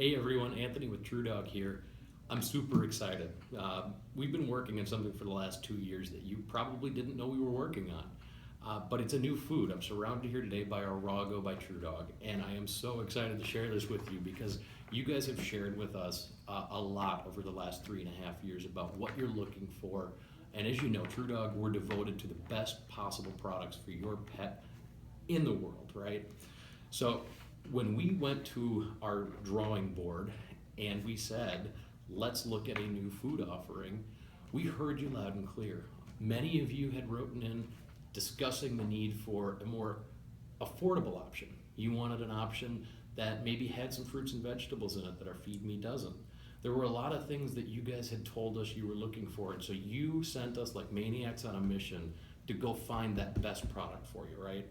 Hey everyone, Anthony with TruDog here. I'm super excited. We've been working on something for the last 2 years that you probably didn't know we were working on. But it's a new food. I'm surrounded here today by our Rawgo by TruDog, and I am so excited to share this with you because you guys have shared with us a lot over the last 3.5 years about what you're looking for. And as you know, TruDog, we're devoted to the best possible products for your pet in the world, right? So when we went to our drawing board and we said, let's look at a new food offering, we heard you loud and clear. Many of you had written in discussing the need for a more affordable option. You wanted an option that maybe had some fruits and vegetables in it that our Feed Me doesn't. There were a lot of things that you guys had told us you were looking for, and so you sent us like maniacs on a mission to go find that best product for you, right?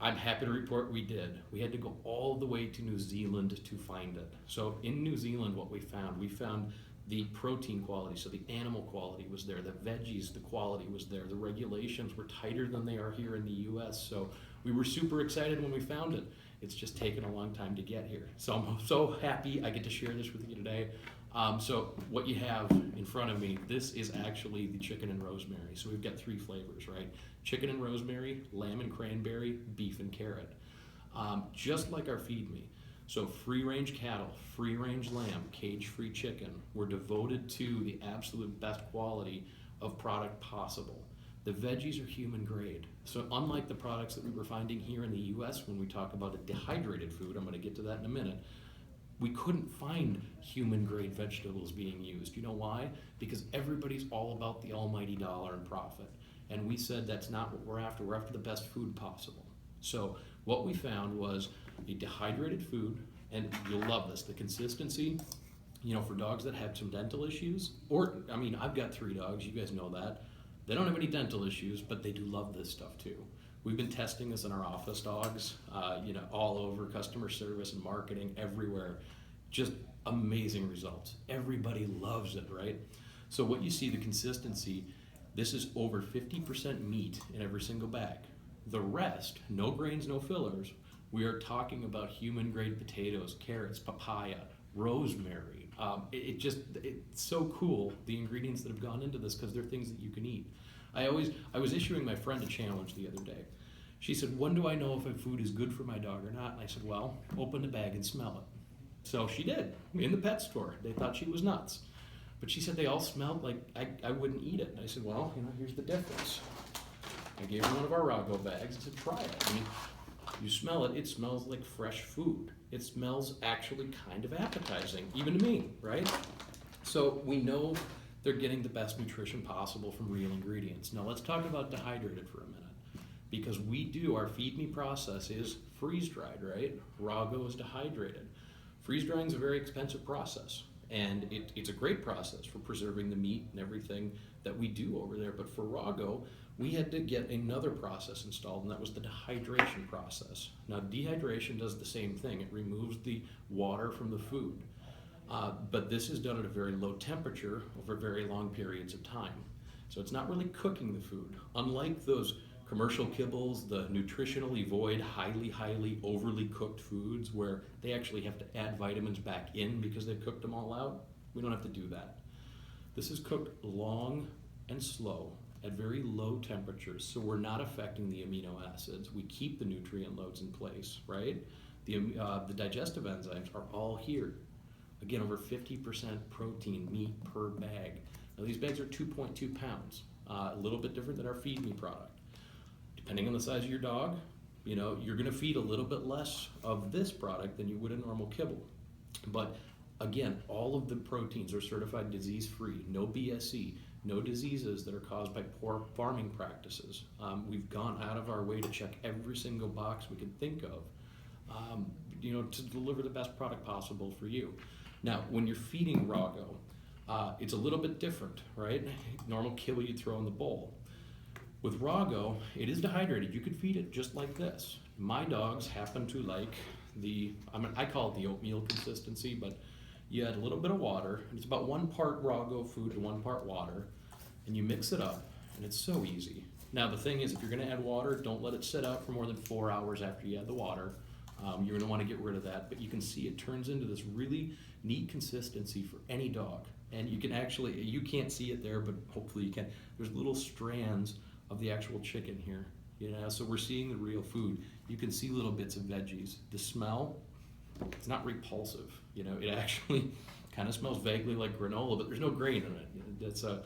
I'm happy to report we did. We had to go all the way to New Zealand to find it. So in New Zealand, what we found the protein quality, so the animal quality was there, the veggies, the quality was there, the regulations were tighter than they are here in the US. So we were super excited when we found it. It's just taken a long time to get here. So I'm so happy I get to share this with you today. So what you have in front of me, this is actually the chicken and rosemary. So we've got 3 flavors, right? Chicken and rosemary, lamb and cranberry, beef and carrot. Just like our Feed Me. So free-range cattle, free-range lamb, cage-free chicken. We're devoted to the absolute best quality of product possible. The veggies are human grade. So unlike the products that we were finding here in the US when we talk about a dehydrated food, I'm gonna get to that in a minute, we couldn't find human grade vegetables being used. You know why? Because everybody's all about the almighty dollar and profit. And we said that's not what we're after. We're after the best food possible. So what we found was a dehydrated food, and you'll love this, the consistency, you know, for dogs that have some dental issues, or, I mean, I've got 3 dogs, you guys know that. They don't have any dental issues, but they do love this stuff too. We've been testing this in our office dogs, all over customer service and marketing everywhere. Just amazing results. Everybody loves it, right? So what you see, the consistency, this is over 50% meat in every single bag. The rest, no grains, no fillers, we are talking about human grade potatoes, carrots, papaya, rosemary. It's so cool, the ingredients that have gone into this, because they're things that you can eat. I was issuing my friend a challenge the other day. She said, when do I know if a food is good for my dog or not? And I said, well, open the bag and smell it. So she did, in the pet store. They thought she was nuts. But she said they all smelled like I wouldn't eat it. And I said, well, here's the difference. I gave her one of our Rawgo bags and said, try it. I mean, you smell it, it smells like fresh food. It smells actually kind of appetizing, even to me, right? So we know they're getting the best nutrition possible from real ingredients. Now let's talk about dehydrated for a minute. Because our Feed Me process is freeze-dried, right? Rawgo is dehydrated. Freeze-drying is a very expensive process, and it's a great process for preserving the meat and everything that we do over there. But for Rawgo, we had to get another process installed, and that was the dehydration process. Now, dehydration does the same thing. It removes the water from the food. But this is done at a very low temperature over very long periods of time. So it's not really cooking the food. Unlike those commercial kibbles, the nutritionally void, highly overly cooked foods where they actually have to add vitamins back in because they've cooked them all out, we don't have to do that. This is cooked long and slow at very low temperatures, so we're not affecting the amino acids. We keep the nutrient loads in place, right? The digestive enzymes are all here. Again, over 50% protein, meat per bag. Now these bags are 2.2 pounds, a little bit different than our Feed Me product. Depending on the size of your dog, you're gonna feed a little bit less of this product than you would a normal kibble. But again, all of the proteins are certified disease-free, no BSE, no diseases that are caused by poor farming practices. We've gone out of our way to check every single box we could think of, to deliver the best product possible for you. Now, when you're feeding Rawgo, it's a little bit different, right? Normal kibble you'd throw in the bowl. With Rawgo, it is dehydrated. You could feed it just like this. My dogs happen to like I call it the oatmeal consistency, but you add a little bit of water, and it's about 1 part Rawgo food to 1 part water, and you mix it up, and it's so easy. Now the thing is, if you're gonna add water, don't let it sit out for more than 4 hours after you add the water. You're going to want to get rid of that, but you can see it turns into this really neat consistency for any dog. And you can actually, you can't see it there, but hopefully you can. There's little strands of the actual chicken here, you know, so we're seeing the real food. You can see little bits of veggies. The smell, it's not repulsive, you know, it actually kind of smells vaguely like granola, but there's no grain in it. It's a,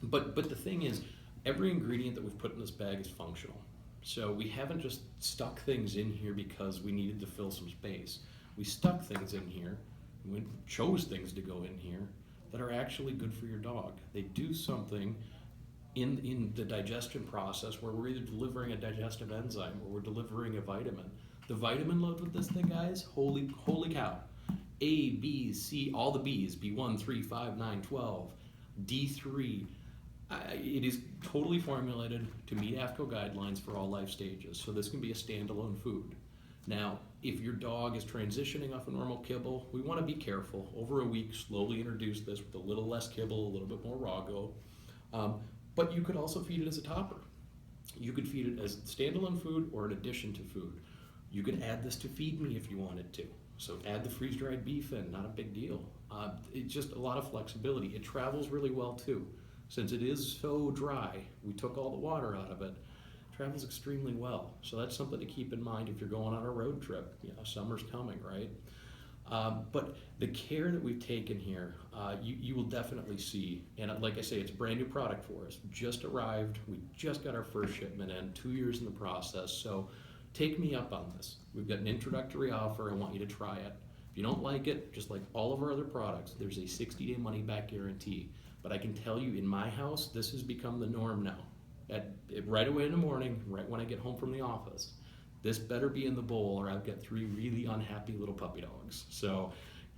but the thing is, every ingredient that we've put in this bag is functional. So we haven't just stuck things in here because we needed to fill some space. We stuck things in here, we chose things to go in here that are actually good for your dog. They do something in the digestion process where we're either delivering a digestive enzyme or we're delivering a vitamin. The vitamin load with this thing, guys, holy cow. A, B, C, all the B's, B1, 3, 5, 9, 12, D3. It is totally formulated to meet AFCO guidelines for all life stages, so this can be a standalone food. Now, if your dog is transitioning off a normal kibble, we want to be careful. Over a week, slowly introduce this with a little less kibble, a little bit more Rawgo. But you could also feed it as a topper. You could feed it as standalone food or an addition to food. You could add this to Feed Me if you wanted to. So add the freeze-dried beef in, not a big deal. It's just a lot of flexibility. It travels really well too. Since it is so dry, we took all the water out of it. It travels extremely well. So that's something to keep in mind if you're going on a road trip. You know, summer's coming, right? But the care that we've taken here, you will definitely see. And like I say, it's a brand new product for us. Just arrived. We just got our first shipment in, 2 years in the process. So take me up on this. We've got an introductory offer. I want you to try it. If you don't like it, just like all of our other products, there's a 60-day money-back guarantee. But I can tell you, in my house, this has become the norm now. Right away in the morning, right when I get home from the office, this better be in the bowl or I've got 3 really unhappy little puppy dogs. So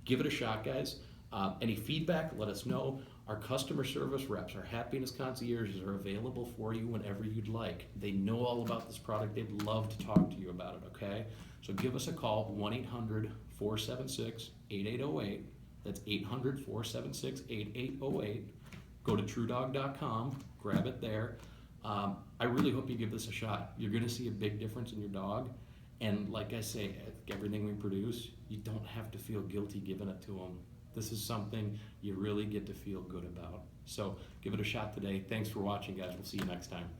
give it a shot, guys. Any feedback, let us know. Our customer service reps, our happiness concierges are available for you whenever you'd like. They know all about this product. They'd love to talk to you about it, okay? So give us a call, 1-800-476-8808. That's 800-476-8808. Go to TruDog.com, grab it there. I really hope you give this a shot. You're going to see a big difference in your dog. And like I say, everything we produce, you don't have to feel guilty giving it to them. This is something you really get to feel good about. So give it a shot today. Thanks for watching, guys. We'll see you next time.